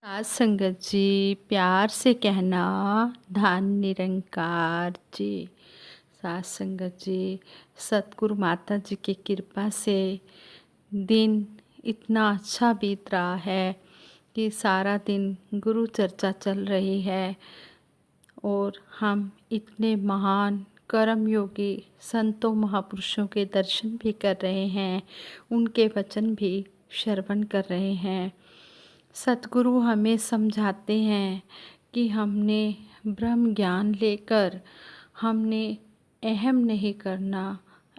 सात संगत जी, प्यार से कहना धन निरंकार जी। सात संगत जी, सतगुरु माता जी की कृपा से दिन इतना अच्छा बीत रहा है कि सारा दिन गुरु चर्चा चल रही है और हम इतने महान कर्म योगी संतों महापुरुषों के दर्शन भी कर रहे हैं, उनके वचन भी श्रवण कर रहे हैं। सतगुरु हमें समझाते हैं कि हमने ब्रह्म ज्ञान लेकर हमने अहम नहीं करना,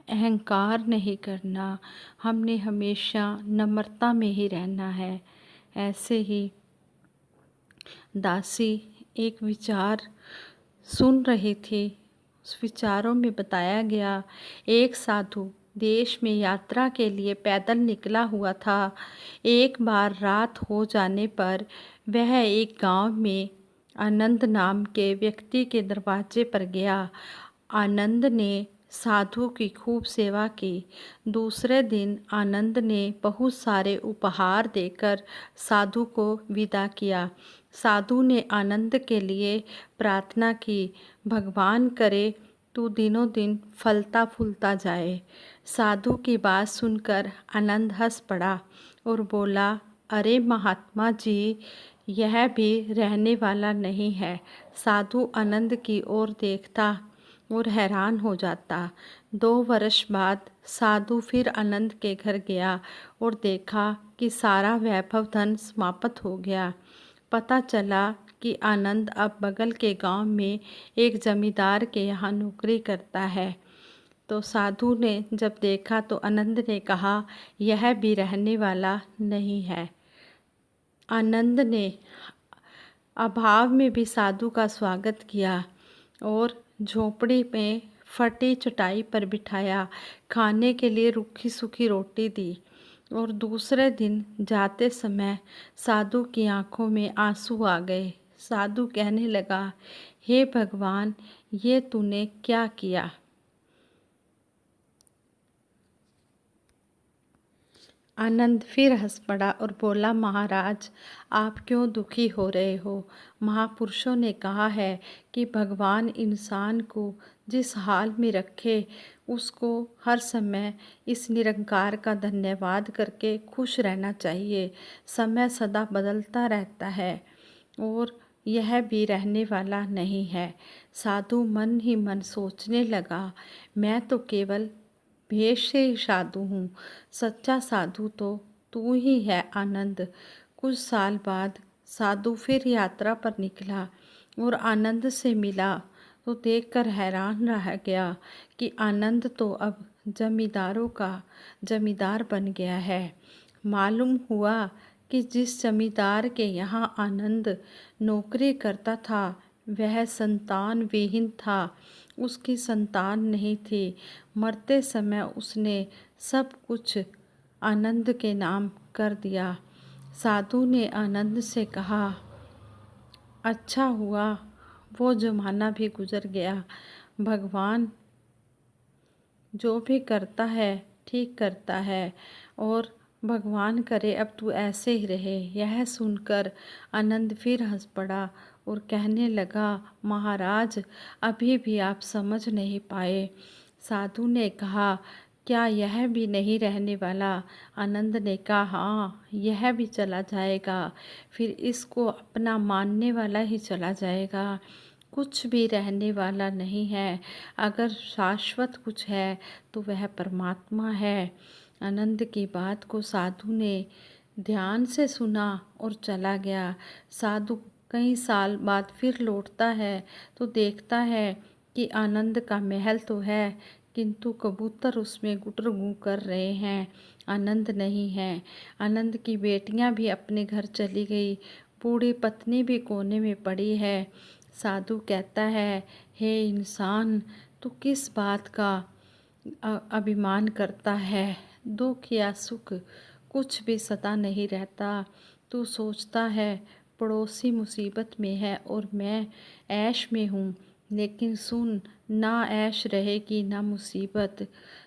अहंकार नहीं करना, हमने हमेशा नम्रता में ही रहना है। ऐसे ही दासी एक विचार सुन रही थी। उस विचारों में बताया गया, एक साधु देश में यात्रा के लिए पैदल निकला हुआ था। एक बार रात हो जाने पर वह एक गांव में आनंद नाम के व्यक्ति के दरवाजे पर गया। आनंद ने साधु की खूब सेवा की। दूसरे दिन आनंद ने बहुत सारे उपहार देकर साधु को विदा किया। साधु ने आनंद के लिए प्रार्थना की, भगवान करे तू दिनों दिन फलता फूलता जाए। साधु की बात सुनकर आनंद हंस पड़ा और बोला, अरे महात्मा जी, यह भी रहने वाला नहीं है। साधु आनंद की ओर देखता और हैरान हो जाता। 2 वर्ष बाद साधु फिर आनंद के घर गया और देखा कि सारा वैभव धन समाप्त हो गया। पता चला कि आनंद अब बगल के गांव में एक जमींदार के यहाँ नौकरी करता है। तो साधु ने जब देखा तो आनंद ने कहा, यह भी रहने वाला नहीं है। आनंद ने अभाव में भी साधु का स्वागत किया और झोपड़ी में फटी चटाई पर बिठाया, खाने के लिए रूखी सूखी रोटी दी। और दूसरे दिन जाते समय साधु की आंखों में आंसू आ गए। साधु कहने लगा, हे भगवान, ये तूने क्या किया? आनंद फिर हंस पड़ा और बोला, महाराज, आप क्यों दुखी हो रहे हो? महापुरुषों ने कहा है कि भगवान इंसान को जिस हाल में रखे उसको हर समय इस निरंकार का धन्यवाद करके खुश रहना चाहिए। समय सदा बदलता रहता है और यह भी रहने वाला नहीं है। साधु मन ही मन सोचने लगा, मैं तो केवल भेष से ही साधु हूँ, सच्चा साधु तो तू ही है आनंद। कुछ साल बाद साधु फिर यात्रा पर निकला और आनंद से मिला तो देखकर हैरान रह गया कि आनंद तो अब जमींदारों का जमींदार बन गया है। मालूम हुआ कि जिस जमींदार के यहाँ आनंद नौकरी करता था वह संतान विहीन था, उसकी संतान नहीं थी। मरते समय उसने सब कुछ आनंद के नाम कर दिया। साधु ने आनंद से कहा, अच्छा हुआ वो ज़माना भी गुजर गया। भगवान जो भी करता है ठीक करता है और भगवान करे अब तू ऐसे ही रहे। यह सुनकर आनंद फिर हंस पड़ा और कहने लगा, महाराज, अभी भी आप समझ नहीं पाए। साधु ने कहा, क्या यह भी नहीं रहने वाला? आनंद ने कहा, हाँ, यह भी चला जाएगा, फिर इसको अपना मानने वाला ही चला जाएगा। कुछ भी रहने वाला नहीं है। अगर शाश्वत कुछ है तो वह परमात्मा है। आनंद की बात को साधु ने ध्यान से सुना और चला गया। साधु कई साल बाद फिर लौटता है तो देखता है कि आनंद का महल तो है किंतु कबूतर उसमें गुटर गूं कर रहे हैं, आनंद नहीं है। आनंद की बेटियां भी अपने घर चली गई, बूढ़ी पत्नी भी कोने में पड़ी है। साधु कहता है, हे इंसान, तू किस बात का अभिमान करता है? दुख या सुख कुछ भी सदा नहीं रहता। तू सोचता है पड़ोसी मुसीबत में है और मैं ऐश में हूँ, लेकिन सुन, ना ऐश रहेगी ना मुसीबत।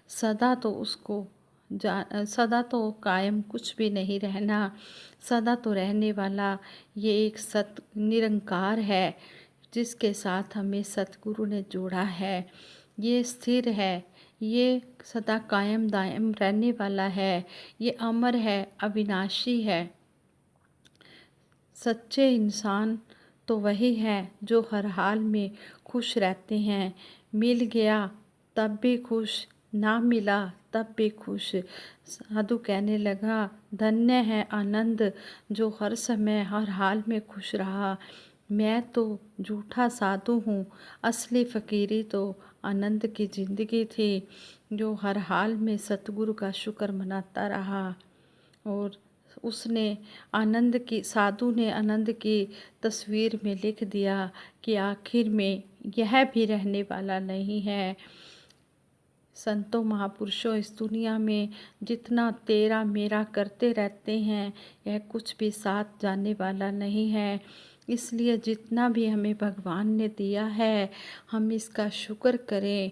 सदा तो उसको सदा तो कायम कुछ भी नहीं रहना, सदा तो रहने वाला ये एक सत निरंकार है जिसके साथ हमें सतगुरु ने जोड़ा है। ये स्थिर है, ये सदा कायम दायम रहने वाला है, ये अमर है, अविनाशी है। सच्चे इंसान तो वही है जो हर हाल में खुश रहते हैं। मिल गया तब भी खुश, ना मिला तब भी खुश। साधु कहने लगा, धन्य है आनंद जो हर समय हर हाल में खुश रहा। मैं तो झूठा साधु हूँ, असली फ़कीरी तो आनंद की ज़िंदगी थी जो हर हाल में सतगुरु का शुक्र मनाता रहा। और उसने साधु ने आनंद की तस्वीर में लिख दिया कि आखिर में यह भी रहने वाला नहीं है। संतों महापुरुषों, इस दुनिया में जितना तेरा मेरा करते रहते हैं यह कुछ भी साथ जाने वाला नहीं है। इसलिए जितना भी हमें भगवान ने दिया है हम इसका शुक्र करें।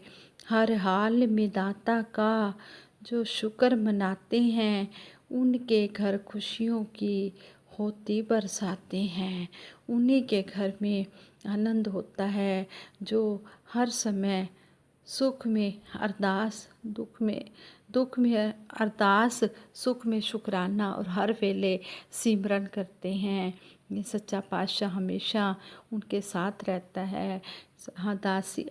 हर हाल में दाता का जो शुक्र मनाते हैं उनके घर खुशियों की होती बरसाते हैं। उन्हीं के घर में आनंद होता है जो हर समय सुख में अरदास, दुख में अरदास, सुख में शुक्राना और हर वेले सिमरन करते हैं। ये सच्चा पातशाह हमेशा उनके साथ रहता है। हाँ, दासी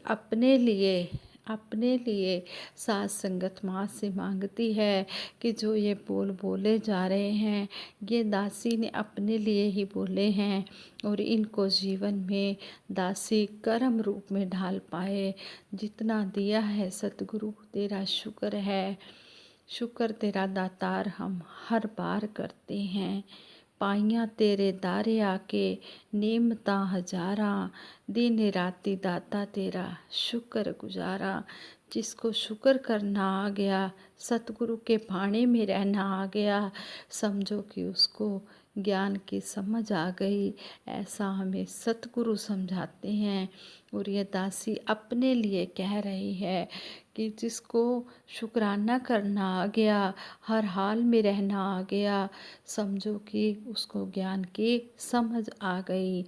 अपने लिए साथ संगत माँ से मांगती है कि जो ये बोल बोले जा रहे हैं ये दासी ने अपने लिए ही बोले हैं और इनको जीवन में दासी कर्म रूप में ढाल पाए। जितना दिया है सतगुरु तेरा शुक्र है, शुक्र तेरा दातार हम हर बार करते हैं। पाइयां तेरे दारे आके नेमता हजारा, दिन राती दाता तेरा शुक्र गुजारा। जिसको शुक्र करना आ गया, सतगुरु के भाणे में रहना आ गया, समझो कि उसको ज्ञान की समझ आ गई। ऐसा हमें सतगुरु समझाते हैं। और ये दासी अपने लिए कह रही है कि जिसको शुक्राना करना आ गया, हर हाल में रहना आ गया, समझो कि उसको ज्ञान की समझ आ गई।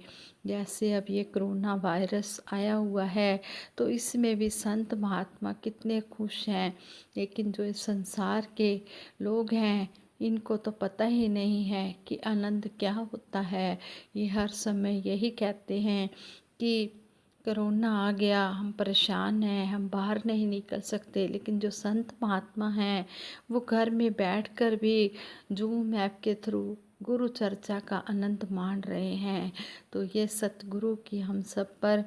जैसे अब ये कोरोना वायरस आया हुआ है तो इसमें भी संत महात्मा कितने खुश हैं, लेकिन जो इस संसार के लोग हैं इनको तो पता ही नहीं है कि आनंद क्या होता है। ये हर समय यही कहते हैं कि कोरोना आ गया, हम परेशान हैं, हम बाहर नहीं निकल सकते। लेकिन जो संत महात्मा हैं वो घर में बैठकर भी जूम ऐप के थ्रू गुरु चर्चा का आनंद मान रहे हैं। तो ये सतगुरु की हम सब पर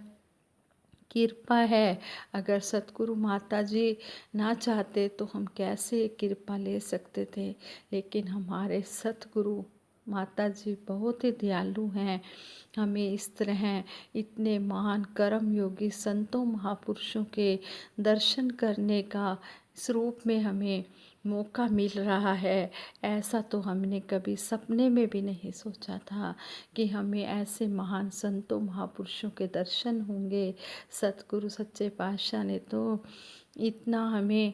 कृपा है। अगर सतगुरु माता जी ना चाहते तो हम कैसे कृपा ले सकते थे। लेकिन हमारे सतगुरु माता जी बहुत ही दयालु हैं। हमें इस तरह इतने महान कर्म योगी संतों महापुरुषों के दर्शन करने का इस रूप में हमें मौका मिल रहा है। ऐसा तो हमने कभी सपने में भी नहीं सोचा था कि हमें ऐसे महान संतों महापुरुषों के दर्शन होंगे। सतगुरु सच्चे पातशाह ने तो इतना हमें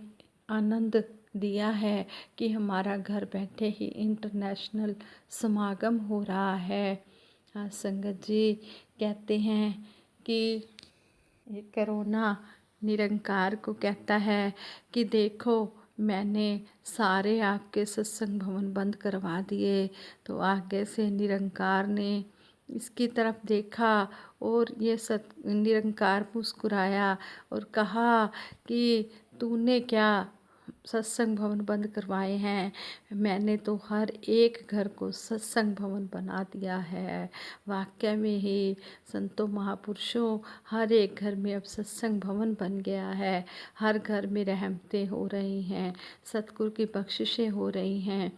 आनंद दिया है कि हमारा घर बैठे ही इंटरनेशनल समागम हो रहा है। आज संगत जी कहते हैं कि ये कोरोना निरंकार को कहता है कि देखो मैंने सारे आपके सत्संग भवन बंद करवा दिए। तो आगे से निरंकार ने इसकी तरफ देखा और ये निरंकार मुस्कुराया और कहा कि तूने क्या सत्संग भवन बंद करवाए हैं, मैंने तो हर एक घर को सत्संग भवन बना दिया है। वाकई में ही संतों महापुरुषों हर एक घर में अब सत्संग भवन बन गया है। हर घर में रहमतें हो रही हैं, सतगुरु की बख्शिशें हो रही हैं।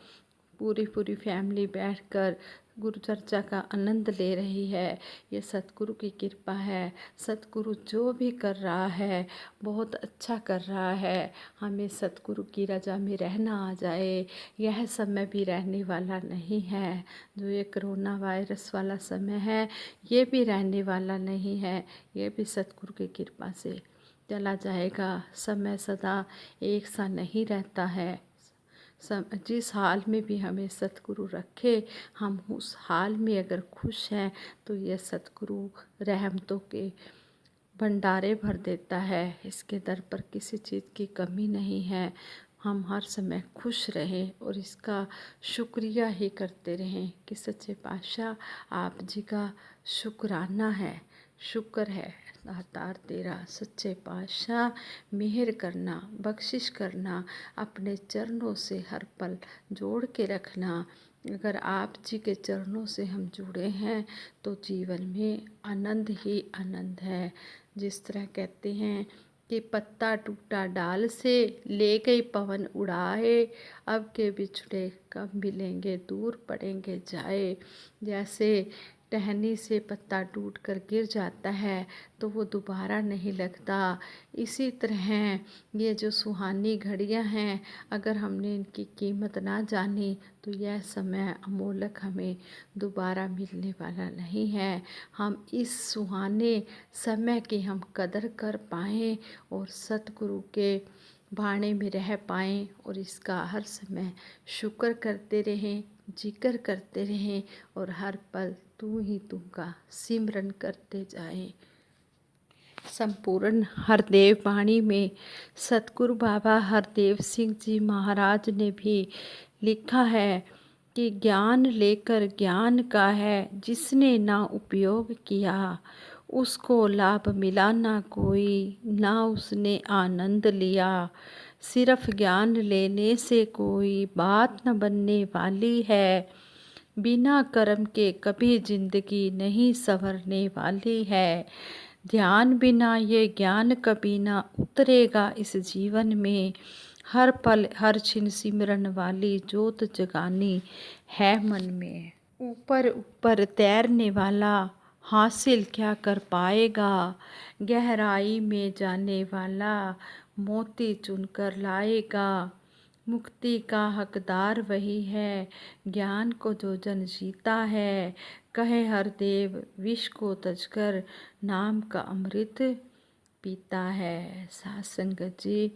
पूरी फैमिली बैठकर गुरु चर्चा का आनंद ले रही है। ये सतगुरु की कृपा है। सतगुरु जो भी कर रहा है बहुत अच्छा कर रहा है। हमें सतगुरु की रजा में रहना आ जाए। यह समय भी रहने वाला नहीं है। जो ये कोरोना वायरस वाला समय है ये भी रहने वाला नहीं है। ये भी सतगुरु की कृपा से चला जाएगा। समय सदा एक सा नहीं रहता है। जिस हाल में भी हमें सतगुरु रखे, हम उस हाल में अगर खुश हैं तो ये सतगुरु रहमतों के भंडारे भर देता है। इसके दर पर किसी चीज़ की कमी नहीं है। हम हर समय खुश रहें और इसका शुक्रिया ही करते रहें कि सच्चे पातशाह आप जी का शुक्राना है, शुक्र है दातार तेरा सच्चे पातशाह। मेहर करना, बख्शिश करना, अपने चरणों से हर पल जोड़ के रखना। अगर आप जी के चरणों से हम जुड़े हैं तो जीवन में आनंद ही आनंद है। जिस तरह कहते हैं कि पत्ता टूटा डाल से, ले गई पवन उड़ाए, अब के बिछड़े कब मिलेंगे दूर पड़ेंगे जाए। जैसे टहनी से पत्ता टूट कर गिर जाता है तो वो दोबारा नहीं लगता, इसी तरह ये जो सुहानी घड़ियां हैं, अगर हमने इनकी कीमत ना जानी तो यह समय अमोलक हमें दोबारा मिलने वाला नहीं है। हम इस सुहाने समय की हम कदर कर पाएँ और सतगुरु के भाने में रह पाएँ और इसका हर समय शुक्र करते रहें, जिक्र करते रहें और हर पल तू ही तू का सिमरन करते जाएं। संपूर्ण हरदेव वाणी में सतगुरु बाबा हरदेव सिंह जी महाराज ने भी लिखा है कि ज्ञान लेकर ज्ञान का है जिसने ना उपयोग किया, उसको लाभ मिला ना कोई, ना उसने आनंद लिया। सिर्फ ज्ञान लेने से कोई बात न बनने वाली है, बिना कर्म के कभी जिंदगी नहीं संवरने वाली है। ध्यान बिना ये ज्ञान कभी ना उतरेगा इस जीवन में, हर पल हर क्षण सिमरन वाली जोत जगानी है मन में। ऊपर ऊपर तैरने वाला हासिल क्या कर पाएगा, गहराई में जाने वाला मोती चुनकर लाएगा। मुक्ति का हकदार वही है, ज्ञान को जो जन जीता है, कहे हरदेव विष को तजकर नाम का अमृत पीता है। साथ संगत जी,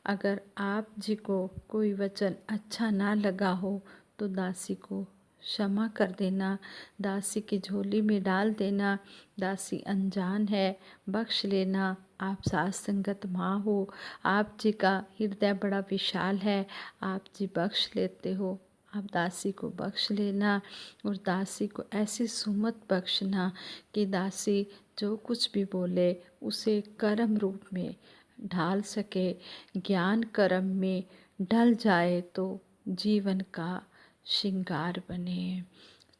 अगर आप जी को कोई वचन अच्छा ना लगा हो तो दासी को क्षमा कर देना, दासी की झोली में डाल देना। दासी अनजान है, बख्श लेना। आप साथ संगत माँ हो, आप जी का हृदय बड़ा विशाल है, आप जी बख्श लेते हो। आप दासी को बख्श लेना और दासी को ऐसी सुमत बख्शना कि दासी जो कुछ भी बोले उसे कर्म रूप में ढाल सके, ज्ञान कर्म में ढल जाए तो जीवन का श्रृंगार बने।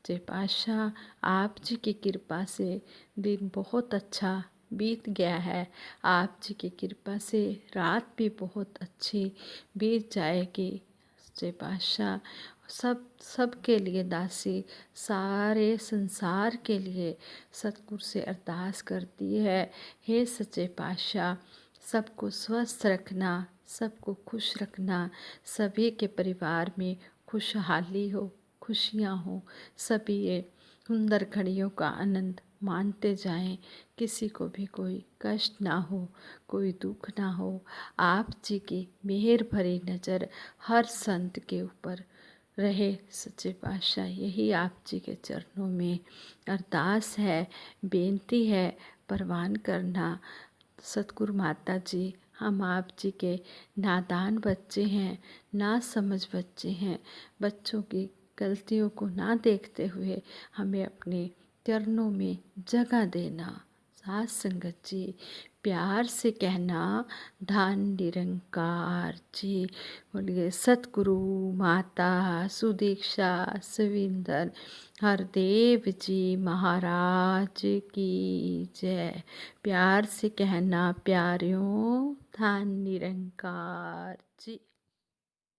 जय पातशाह, आप जी की कृपा से दिन बहुत अच्छा बीत गया है। आप जी की कृपा से रात भी बहुत अच्छी बीत जाएगी। जय पातशाह, सब के लिए दासी सारे संसार के लिए सतगुरु से अरदास करती है, हे सच्चे पातशाह सबको स्वस्थ रखना, सबको खुश रखना, सभी के परिवार में खुशहाली हो, खुशियाँ हो, सभी ये सुंदर घड़ियों का आनंद मानते जाएं, किसी को भी कोई कष्ट ना हो, कोई दुख ना हो। आप जी की मेहर भरी नज़र हर संत के ऊपर रहे सच्चे पातशाह, यही आप जी के चरणों में अरदास है, बेनती है। परवान करना सतगुरु माता जी, हम आप जी के नादान बच्चे हैं, ना समझ बच्चे हैं। बच्चों की गलतियों को ना देखते हुए हमें अपने चरणों में जगह देना। साथ संगत जी, प्यार से कहना धन निरंकार जी। बोलिए सतगुरु माता सुदीक्षा सविंदर हरदेव जी महाराज की जय। प्यार से कहना प्यारियों धन निरंकार जी।